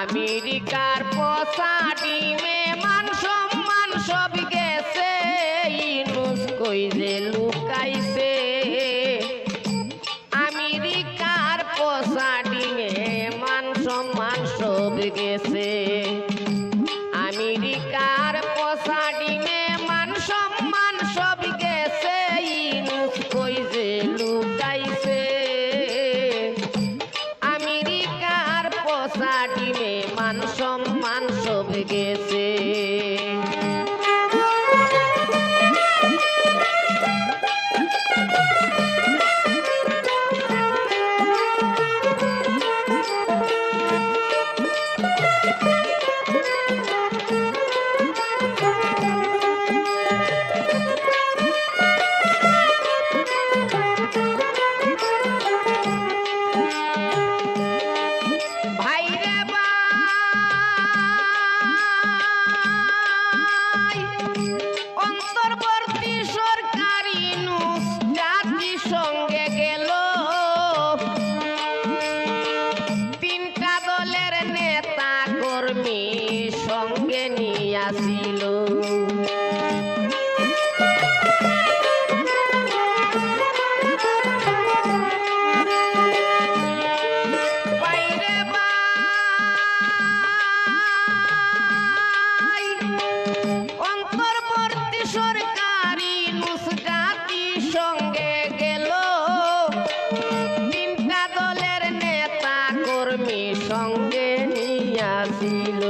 আমেরিকার পোষা ডিমে মান সম্মান সব গেছে, ইনুস কই যে লুকাইছে। আমেরিকার পোষা ডিমে মান সম্মান সব গেছে। আমেরিকার পোষা ডিমে মান সম্মান সব গেছে, ইনুস কই যে লুকাইছে। আমেরিকার পোষা ডিমে মান সম্মান সব গেছে। সঙ্গে নিয়ে আসিল অন্তর্বর্তী সরকারি নুসরাতি সঙ্গে গেল। তিনটা দলের নেতা কর্মী সঙ্গে নিয়ে আসিল।